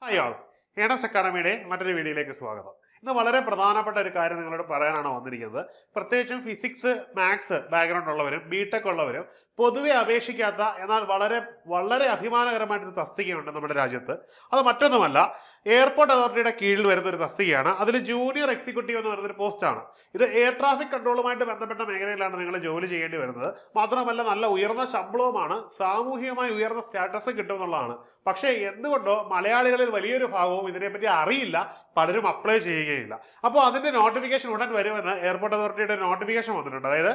Hi ആൾ earnest അക്കാഡമിയുടെ മറ്റൊരു വീഡിയോയിലേക്ക് സ്വാഗതം. ഇന്ന് വളരെ പ്രധാനപ്പെട്ട ഒരു കാര്യം നിങ്ങളോട് പറയാനാണ് വന്നിരിക്കുന്നത്. പ്രത്യേകിച്ചും ഫിസിക്സ് മാത്സ് ബാക്ക്ഗ്രൗണ്ട് ഉള്ളവരും ബിടെക് ഉള്ളവരും പൊതുവെ അപേക്ഷിക്കാത്ത എന്നാൽ വളരെ വളരെ അഭിമാനകരമായിട്ടൊരു തസ്തികയുണ്ട് നമ്മുടെ രാജ്യത്ത്. അത് മറ്റൊന്നുമല്ല, എയർപോർട്ട് അതോറിറ്റിയുടെ കീഴിൽ വരുന്ന ഒരു തസ്തികയാണ്. അതിൽ ജൂനിയർ എക്സിക്യൂട്ടീവ് എന്ന് പറയുന്നൊരു പോസ്റ്റാണ്. ഇത് എയർ ട്രാഫിക് കൺട്രോളുമായിട്ട് ബന്ധപ്പെട്ട മേഖലയിലാണ് നിങ്ങൾ ജോലി ചെയ്യേണ്ടി വരുന്നത്. മാത്രമല്ല നല്ല ഉയർന്ന ശമ്പളവുമാണ്, സാമൂഹികമായി ഉയർന്ന സ്റ്റാറ്റസ് കിട്ടും എന്നുള്ളതാണ്. പക്ഷേ എന്തുകൊണ്ടോ മലയാളികളിൽ വലിയൊരു ഭാഗവും ഇതിനെപ്പറ്റി അറിയില്ല, പലരും അപ്ലൈ ചെയ്യുകയില്ല. അപ്പോൾ അതിന്റെ നോട്ടിഫിക്കേഷൻ ഉടൻ വരുമെന്ന് എയർപോർട്ട് അതോറിറ്റിയുടെ നോട്ടിഫിക്കേഷൻ വന്നിട്ടുണ്ട്. അതായത്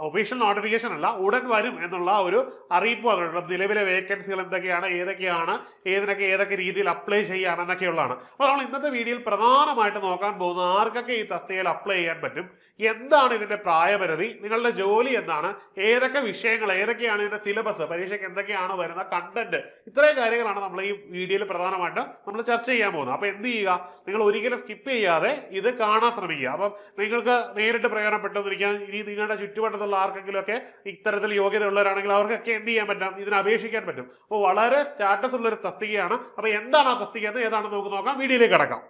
ഒഫീഷ്യൽ നോട്ടിഫിക്കേഷൻ അല്ല, ഉടൻ വരും എന്നുള്ള ഒരു അറിയിപ്പ് വന്നിട്ടുണ്ട്. നിലവിലെ വേക്കൻസികൾ എന്തൊക്കെയാണ്, ഏതിനൊക്കെ ഏതൊക്കെ രീതിയിൽ അപ്ലൈ ചെയ്യാമെന്നൊക്കെയുള്ളതാണ്. അപ്പോൾ നമ്മൾ ഇന്നത്തെ വീഡിയോയിൽ പ്രധാനമായിട്ട് നോക്കാൻ പോകുന്ന ആർക്കൊക്കെ ഈ തസ്തികയിൽ അപ്ലൈ ചെയ്യാൻ പറ്റും, എന്താണ് ഇതിന്റെ പ്രായപരിധി, നിങ്ങളുടെ ജോലി എന്താണ്, ഏതൊക്കെ വിഷയങ്ങൾ, ഏതൊക്കെയാണ് ഇതിന്റെ സിലബസ്, പരീക്ഷയ്ക്ക് എന്തൊക്കെയാണ് വരുന്ന കണ്ടന്റ്, ഇത്രയും കാര്യങ്ങളാണ് നമ്മൾ ഈ വീഡിയോയിൽ പ്രധാനമായിട്ടും നമ്മൾ ചർച്ച ചെയ്യാൻ പോകുന്നത്. അപ്പൊ എന്ത് ചെയ്യുക, നിങ്ങൾ ഒരിക്കലും സ്കിപ്പ് ചെയ്യാതെ ഇത് കാണാൻ ശ്രമിക്കുക. അപ്പം നിങ്ങൾക്ക് നേരിട്ട് പ്രയോജനപ്പെട്ടുന്നിരിക്കാൻ ഇനി നിങ്ങളുടെ ചുറ്റുവട്ടത്തുള്ള ആർക്കെങ്കിലും ഒക്കെ ഇത്തരത്തിൽ യോഗ്യത ഉള്ളവരാണെങ്കിൽ അവർക്കൊക്കെ എന്ത് ചെയ്യാൻ പറ്റും, ഇതിന് അപേക്ഷിക്കാൻ പറ്റും. അപ്പോൾ വളരെ സ്റ്റാറ്റസ് ഉള്ള ഒരു തസ്തികയാണ്. അപ്പൊ എന്താണ് ആ തസ്തിക എന്ന് ഏതാണെന്ന് നമുക്ക് നോക്കാം, വീഡിയോയിലേക്ക് കടക്കാം.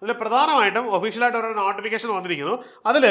അതിൽ പ്രധാനമായിട്ടും ഒഫീഷ്യലായിട്ട് ഒരു നോട്ടിഫിക്കേഷൻ വന്നിരിക്കുന്നു. അതിൽ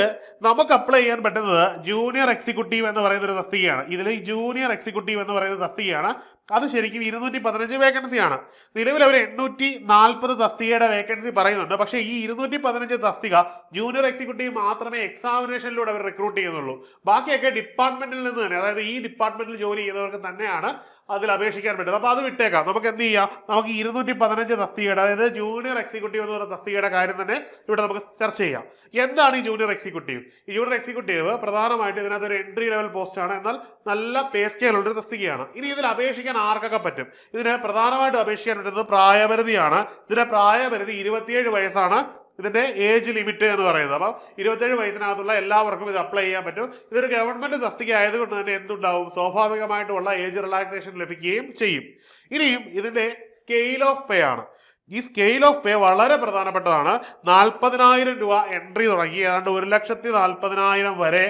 നമുക്ക് അപ്ലൈ ചെയ്യാൻ പറ്റുന്നത് ജൂനിയർ എക്സിക്യൂട്ടീവ് എന്ന് പറയുന്ന ഒരു തസ്തികയാണ്. ഇതിൽ ജൂനിയർ എക്സിക്യൂട്ടീവ് എന്ന് പറയുന്ന തസ്തികയാണ്. അത് ശരിക്കും 215 വേക്കൻസിയാണ്. നിലവിൽ അവർ 840 തസ്തികയുടെ വേക്കൻസി പറയുന്നുണ്ട്. പക്ഷേ ഈ 215 തസ്തിക ജൂനിയർ എക്സിക്യൂട്ടീവ് മാത്രമേ എക്സാമിനേഷനിലൂടെ അവർ റിക്രൂട്ട് ചെയ്യുന്നുള്ളൂ. ബാക്കിയൊക്കെ ഡിപ്പാർട്ട്മെന്റിൽ നിന്ന് തന്നെ, അതായത് ഈ ഡിപ്പാർട്ട്മെന്റിൽ ജോലി ചെയ്യുന്നവർക്ക് തന്നെയാണ് അതിൽ അപേക്ഷിക്കാൻ പറ്റുന്നത്. അപ്പോൾ അത് വിട്ടേക്കാം. നമുക്ക് എന്ത് ചെയ്യാം, നമുക്ക് 215 തസ്തികയുടെ, അതായത് ജൂനിയർ എക്സിക്യൂട്ടീവ് എന്ന് പറയുന്ന തസ്തികയുടെ കാര്യം തന്നെ ഇവിടെ നമുക്ക് ചർച്ച ചെയ്യാം. എന്താണ് ഈ ജൂനിയർ എക്സിക്യൂട്ടീവ്? ഈ ജൂനിയർ എക്സിക്യൂട്ടീവ് പ്രധാനമായിട്ട് ഇതിനകത്ത് ഒരു എൻട്രി ലെവൽ പോസ്റ്റ് ആണ്, എന്നാൽ നല്ല പേ സ്കെയിലുള്ള ഒരു തസ്തികയാണ്. ഇനി ഇതിൽ അപേക്ഷിക്കാൻ ആർക്കൊക്കെ പറ്റും? ഇതിന് പ്രധാനമായിട്ടും അപേക്ഷിക്കാൻ പറ്റുന്നത് പ്രായപരിധിയാണ്. ഇതിന്റെ പ്രായപരിധി 27 വയസ്സാണ് ഇതിന്റെ ഏജ് ലിമിറ്റ് എന്ന് പറയുന്നത്. അപ്പം 27 വയസ്സിനകത്തുള്ള എല്ലാവർക്കും ഇത് അപ്ലൈ ചെയ്യാൻ പറ്റും. ഇതൊരു ഗവൺമെന്റ് തസ്തിക ആയതുകൊണ്ട് തന്നെ എന്തുണ്ടാവും, സ്വാഭാവികമായിട്ടുള്ള ഏജ് റിലാക്സേഷൻ ലഭിക്കുകയും ചെയ്യും. ഇനിയും ഇതിന്റെ സ്കെയിൽ ഓഫ് പേ ആണ്. ഈ സ്കെയിൽ ഓഫ് പേ വളരെ പ്രധാനപ്പെട്ടതാണ്. 40,000 രൂപ എൻട്രി തുടങ്ങി ഏതാണ്ട് 1,40,000 വരെ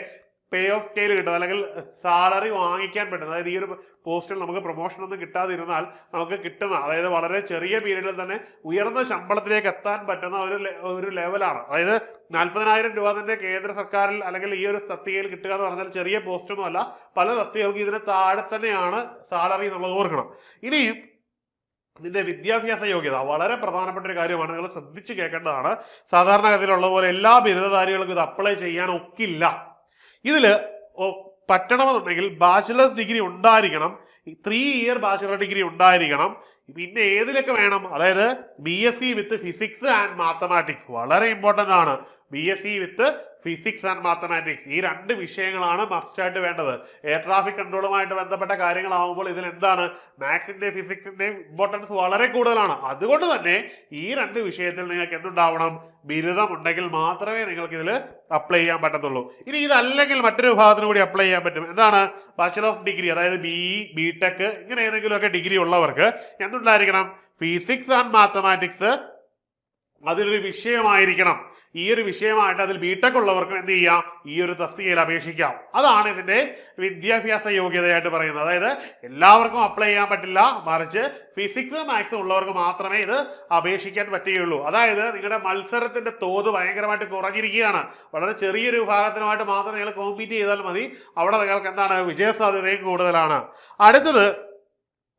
പേ ഓഫ് സ്കെയിൽ കിട്ടുന്നത്, അല്ലെങ്കിൽ സാലറി വാങ്ങിക്കാൻ പറ്റുന്നത്. അതായത് ഈ ഒരു പോസ്റ്റിൽ നമുക്ക് പ്രൊമോഷൻ ഒന്നും കിട്ടാതിരുന്നാൽ നമുക്ക് കിട്ടുന്ന, അതായത് വളരെ ചെറിയ പീരീഡിൽ തന്നെ ഉയർന്ന ശമ്പളത്തിലേക്ക് എത്താൻ പറ്റുന്ന ഒരു ലെവലാണ്. അതായത് 40,000 രൂപ തന്നെ കേന്ദ്ര സർക്കാരിൽ അല്ലെങ്കിൽ ഈ ഒരു തസ്തികയിൽ കിട്ടുക എന്ന് പറഞ്ഞാൽ ചെറിയ പോസ്റ്റ് ഒന്നും അല്ല. പല തസ്തികൾക്ക് ഇതിന് താഴെ തന്നെയാണ് സാലറി എന്നുള്ളത് ഓർക്കണം. ഇനിയും ഇതിന്റെ വിദ്യാഭ്യാസ യോഗ്യത വളരെ പ്രധാനപ്പെട്ട ഒരു കാര്യമാണ്, നിങ്ങൾ ശ്രദ്ധിച്ച് കേൾക്കേണ്ടതാണ്. സാധാരണഗതിയിലുള്ള പോലെ എല്ലാ ബിരുദധാരികൾക്കും ഇത് അപ്ലൈ ചെയ്യാൻ ഒക്കില്ല. ഇതില് പറ്റണമെന്നുണ്ടെങ്കിൽ ബാച്ചിലേഴ്സ് ഡിഗ്രി ഉണ്ടായിരിക്കണം, 3 ഇയർ ബാച്ചിലർ ഡിഗ്രി ഉണ്ടായിരിക്കണം. പിന്നെ ഏതിലൊക്കെ വേണം, അതായത് BSc with physics and mathematics വളരെ ഇമ്പോർട്ടന്റ് ആണ്. BSc with physics and mathematics, ഈ 2 വിഷയങ്ങളാണ് മസ്റ്റ് ആയിട്ട് വേണ്ടത്. എയർ ട്രാഫിക് കൺട്രോളുമായിട്ട് ബന്ധപ്പെട്ട കാര്യങ്ങളാവുമ്പോൾ ഇതിൽ എന്താണ്, മാത്സിന്റെയും ഫിസിക്സിന്റെയും ഇമ്പോർട്ടൻസ് വളരെ കൂടുതലാണ്. അതുകൊണ്ട് തന്നെ ഈ 2 വിഷയത്തിൽ നിങ്ങൾക്ക് എന്തുണ്ടാവണം, ബിരുദം ഉണ്ടെങ്കിൽ മാത്രമേ നിങ്ങൾക്ക് ഇതിൽ അപ്ലൈ ചെയ്യാൻ പറ്റത്തുള്ളൂ. ഇനി ഇതല്ലെങ്കിൽ മറ്റൊരു വിഭാഗത്തിന് കൂടി അപ്ലൈ ചെയ്യാൻ പറ്റും. എന്താണ്, ബാച്ചലർ ഓഫ് ഡിഗ്രി, അതായത് BE BTech ഇങ്ങനെ ഏതെങ്കിലുമൊക്കെ ഡിഗ്രി ഉള്ളവർക്ക് എന്തുണ്ടായിരിക്കണം, ഫിസിക്സ് ആൻഡ് മാത്തമാറ്റിക്സ് അതിലൊരു വിഷയമായിരിക്കണം. ഈ ഒരു വിഷയമായിട്ട് അതിൽ ബിടെക് ഉള്ളവർക്കും എന്ത് ചെയ്യാം, ഈ ഒരു തസ്തികയിൽ അപേക്ഷിക്കാം. അതാണ് ഇതിന്റെ വിദ്യാഭ്യാസ യോഗ്യതയായിട്ട് പറയുന്നത്. അതായത് എല്ലാവർക്കും അപ്ലൈ ചെയ്യാൻ പറ്റില്ല, മറിച്ച് ഫിസിക്സ് മാത്സ് ഉള്ളവർക്ക് മാത്രമേ ഇത് അപേക്ഷിക്കാൻ പറ്റുകയുള്ളൂ. അതായത് നിങ്ങളുടെ മത്സരത്തിന്റെ തോത് ഭയങ്കരമായിട്ട് കുറഞ്ഞിരിക്കുകയാണ്. വളരെ ചെറിയൊരു വിഭാഗത്തിനുമായിട്ട് മാത്രം നിങ്ങൾ കോമ്പീറ്റ് ചെയ്താൽ മതി. അവിടെ നിങ്ങൾക്ക് എന്താണ്, വിജയ സാധ്യതയും കൂടുതലാണ്. അടുത്തത്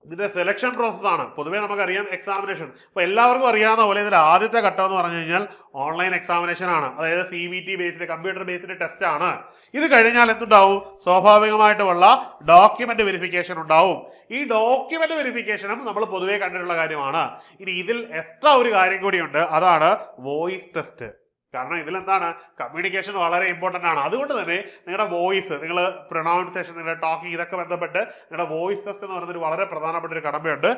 ഇതിന്റെ സെലക്ഷൻ പ്രോസസ് ആണ്. പൊതുവേ നമുക്കറിയാം എക്സാമിനേഷൻ, അപ്പൊ എല്ലാവർക്കും അറിയാവുന്ന പോലെ ഇതിന്റെ ആദ്യത്തെ ഘട്ടം എന്ന് പറഞ്ഞു കഴിഞ്ഞാൽ ഓൺലൈൻ എക്സാമിനേഷൻ ആണ്. അതായത് CBT based, computer based test ആണ്. ഇത് കഴിഞ്ഞാൽ എന്തുണ്ടാവും, സ്വാഭാവികമായിട്ടുള്ള ഡോക്യുമെന്റ് വെരിഫിക്കേഷൻ ഉണ്ടാവും. ഈ ഡോക്യുമെന്റ് വെരിഫിക്കേഷനും നമ്മൾ പൊതുവേ കണ്ടിട്ടുള്ള കാര്യമാണ്. ഇനി ഇതിൽ എക്സ്ട്രാ ഒരു കാര്യം കൂടിയുണ്ട്, അതാണ് വോയിസ് ടെസ്റ്റ്. കാരണം ഇതിലെന്താണ്, കമ്മ്യൂണിക്കേഷൻ വളരെ ഇമ്പോർട്ടന്റ് ആണ്. അതുകൊണ്ട് തന്നെ നിങ്ങളുടെ വോയിസ്, നിങ്ങൾ പ്രൊനൗൺസിയേഷൻ, നിങ്ങളുടെ ടോക്കിംഗ്, ഇതൊക്കെ ബന്ധപ്പെട്ട് നിങ്ങളുടെ വോയിസ് ടെസ്റ്റ് എന്ന് പറയുന്നൊരു വളരെ പ്രധാനപ്പെട്ട ഒരു കടമയുണ്ട്.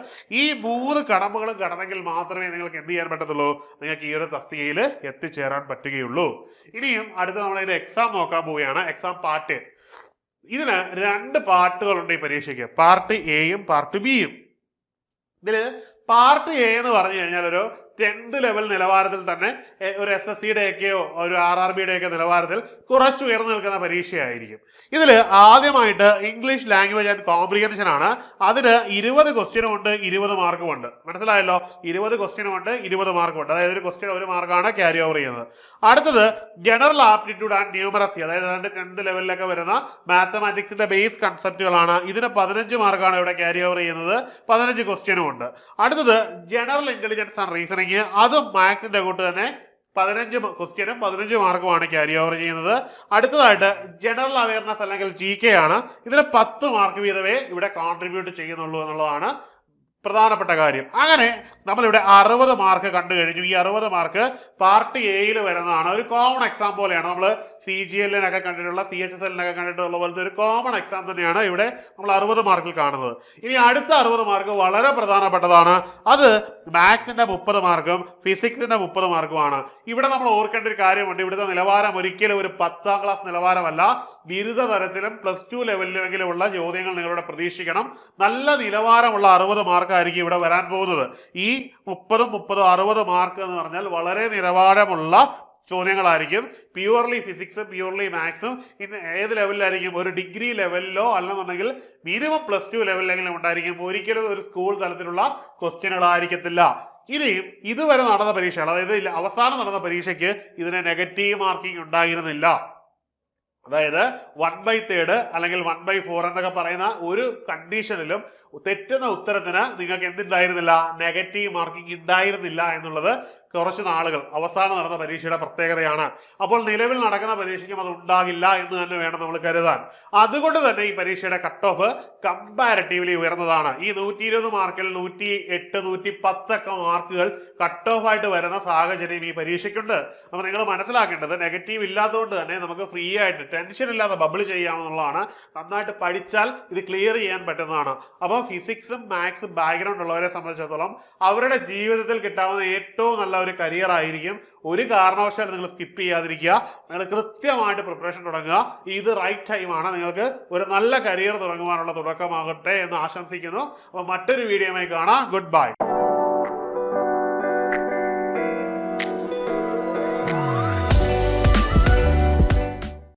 ഈ 3 കടമകളും കടന്നെങ്കിൽ മാത്രമേ നിങ്ങൾക്ക് എന്ത് ചെയ്യാൻ പറ്റത്തുള്ളൂ, നിങ്ങൾക്ക് ഈ ഒരു തസ്തികയിൽ എത്തിച്ചേരാൻ പറ്റുകയുള്ളൂ. ഇനിയും അടുത്ത നമ്മൾ ഇതിന്റെ എക്സാം നോക്കാൻ പോവുകയാണ്. Exam part. ഇതിന് 2 പാർട്ടുകളുണ്ട് ഈ പരീക്ഷയ്ക്ക്, പാർട്ട് എയും പാർട്ട് ബിയും. ഇതില് പാർട്ട് എ എന്ന് പറഞ്ഞു കഴിഞ്ഞാൽ ഒരു 10th ലെവൽ നിലവാരത്തിൽ തന്നെ ഒരു SSCയുടെ ഒക്കെയോ ഒരു RRBയുടെ ഒക്കെ നിലവാരത്തിൽ കുറച്ച് ഉയർന്നു നിൽക്കുന്ന പരീക്ഷയായിരിക്കും. ഇതിൽ ആദ്യമായിട്ട് ഇംഗ്ലീഷ് ലാംഗ്വേജ് ആൻഡ് കോംപ്രിഹെൻഷൻ ആണ്. അതിന് 20 ക്വസ്റ്റ്യനും ഉണ്ട്, 20 മാർക്കും ഉണ്ട്. മനസ്സിലായല്ലോ? 20 ക്വസ്റ്റ്യനും ഉണ്ട്, 20 മാർക്കും ഉണ്ട്. അതായത് ഒരു ക്വസ്റ്റ്യൻ 1 മാർക്കാണ് ക്യാരി ഓവർ ചെയ്യുന്നത്. അടുത്തത് ജനറൽ ആപ്റ്റിറ്റ്യൂഡ് ആൻഡ് ന്യൂമറസി, അതായത് 10th ലെവലിലൊക്കെ വരുന്ന മാത്തമാറ്റിക്സിന്റെ ബേസ് കൺസെപ്റ്റുകളാണ്. ഇതിന് 15 മാർക്കാണ് ഇവിടെ ക്യാരി ഓവർ ചെയ്യുന്നത്. 15 ക്വസ്റ്റ്യനും ഉണ്ട്. അടുത്തത് ജനറൽ ഇന്റലിജൻസ് ആൻഡ് റീസണിങ്, അതും മാത്സിന്റെ കൂട്ട് തന്നെ 15 ക്വസ്റ്റ്യനും 15 മാർക്കുമാണ് ക്യാരി ഓവർ ചെയ്യുന്നത്. അടുത്തതായിട്ട് ജനറൽ അവയർനെസ് അല്ലെങ്കിൽ GK ആണ്. ഇതിന് 10 മാർക്ക് വീതമേ ഇവിടെ കോൺട്രിബ്യൂട്ട് ചെയ്യുന്നുള്ളൂ എന്നുള്ളതാണ് പ്രധാനപ്പെട്ട കാര്യം. അങ്ങനെ നമ്മളിവിടെ 60 മാർക്ക് കണ്ടു കഴിഞ്ഞു. ഈ 60 മാർക്ക് പാർട്ട് എയിൽ വരുന്നതാണ്. ഒരു കോമൺ എക്സാം പോലെയാണ്. നമ്മൾ CGL-നൊക്കെ കണ്ടിട്ടുള്ള CHSL-നൊക്കെ കണ്ടിട്ടുള്ള പോലത്തെ ഒരു കോമൺ എക്സാം തന്നെയാണ് ഇവിടെ നമ്മൾ 60 മാർക്കിൽ കാണുന്നത്. ഇനി അടുത്ത 60 മാർക്ക് വളരെ പ്രധാനപ്പെട്ടതാണ്. അത് മാത്സിന്റെ 30 മാർക്കും ഫിസിക്സിന്റെ 30 മാർക്കുമാണ്. ഇവിടെ നമ്മൾ ഓർക്കേണ്ട ഒരു കാര്യമുണ്ട്. ഇവിടുത്തെ നിലവാരം ഒരിക്കലും ഒരു 10ാം ക്ലാസ് നിലവാരമല്ല. ബിരുദ തലത്തിലും +2 ലെവലിലുമെങ്കിലുമുള്ള ചോദ്യങ്ങൾ നിങ്ങളിവിടെ പ്രതീക്ഷിക്കണം. നല്ല നിലവാരമുള്ള 60 മാർക്കായിരിക്കും ഇവിടെ വരാൻ പോകുന്നത്. ഈ 30 60 മാർക്ക് എന്ന് പറഞ്ഞാൽ വളരെ നിലവാരമുള്ള ചോദ്യങ്ങളായിരിക്കും. പ്യൂർലി ഫിസിക്സും പ്യൂർലി മാത്സും ഇന്ന് ഏത് ലെവലിലായിരിക്കും? ഒരു ഡിഗ്രി ലെവലിലോ അല്ലെന്നുണ്ടെങ്കിൽ മിനിമം +2 ലെവലിലെങ്കിലും ഉണ്ടായിരിക്കും. ഒരിക്കലും ഒരു സ്കൂൾ തലത്തിലുള്ള ക്വസ്റ്റ്യനുകളായിരിക്കത്തില്ല. ഇനിയും ഇതുവരെ നടന്ന പരീക്ഷകൾ, അതായത് അവസാനം നടന്ന പരീക്ഷയ്ക്ക് ഇതിന് നെഗറ്റീവ് മാർക്കിംഗ് ഉണ്ടായിരുന്നില്ല. അതായത് 1/3 അല്ലെങ്കിൽ 1/4 എന്നൊക്കെ പറയുന്ന ഒരു കണ്ടീഷനിലും തെറ്റുന്ന ഉത്തരത്തിന് നിങ്ങൾക്ക് എന്തുണ്ടായിരുന്നില്ല? നെഗറ്റീവ് മാർക്കിംഗ് ഉണ്ടായിരുന്നില്ല എന്നുള്ളത് കുറച്ച് നാളുകൾ അവസാനം നടന്ന പരീക്ഷയുടെ പ്രത്യേകതയാണ്. അപ്പോൾ നിലവിൽ നടക്കുന്ന പരീക്ഷയ്ക്കും അത് ഉണ്ടാകില്ല എന്ന് തന്നെ വേണം നമ്മൾ കരുതാൻ. അതുകൊണ്ട് തന്നെ ഈ പരീക്ഷയുടെ കട്ട് ഓഫ് കമ്പാരിറ്റീവ്ലി ഉയർന്നതാണ്. ഈ 120 മാർക്കിൽ 108 110 ഒക്കെ മാർക്കുകൾ കട്ട് ഓഫ് ആയിട്ട് വരുന്ന സാഹചര്യം ഈ പരീക്ഷയ്ക്കുണ്ട്. അപ്പോൾ നിങ്ങൾ മനസ്സിലാക്കേണ്ടത് നെഗറ്റീവ് ഇല്ലാത്തതുകൊണ്ട് തന്നെ നമുക്ക് ഫ്രീ ആയിട്ട് ടെൻഷൻ ഇല്ലാതെ ബബിൾ ചെയ്യാമെന്നുള്ളതാണ്. നന്നായിട്ട് പഠിച്ചാൽ ഇത് ക്ലിയർ ചെയ്യാൻ പറ്റുന്നതാണ്. അപ്പോൾ ഫിസിക്സും മാത്സും ബാക്ക്ഗ്രൗണ്ട് ഉള്ളവരെ സംബന്ധിച്ചിടത്തോളം അവരുടെ ജീവിതത്തിൽ കിട്ടാവുന്ന ഏറ്റവും നല്ല ഒരു കരിയർ ആയിരിക്കും. ഒരു കാരണവശാലും നിങ്ങൾ സ്കിപ്പ് ചെയ്യാതിരിക്കുക. നിങ്ങൾ കൃത്യമായിട്ട് പ്രിപ്പറേഷൻ തുടങ്ങുക. ഇത് റൈറ്റ് ടൈമാണ്. നിങ്ങൾക്ക് ഒരു നല്ല കരിയർ തുടങ്ങുവാനുള്ള തുടക്കമാകട്ടെ എന്ന് ആശംസിക്കുന്നു. അപ്പോൾ മറ്റൊരു വീഡിയോയുമായി കാണാം. Good bye.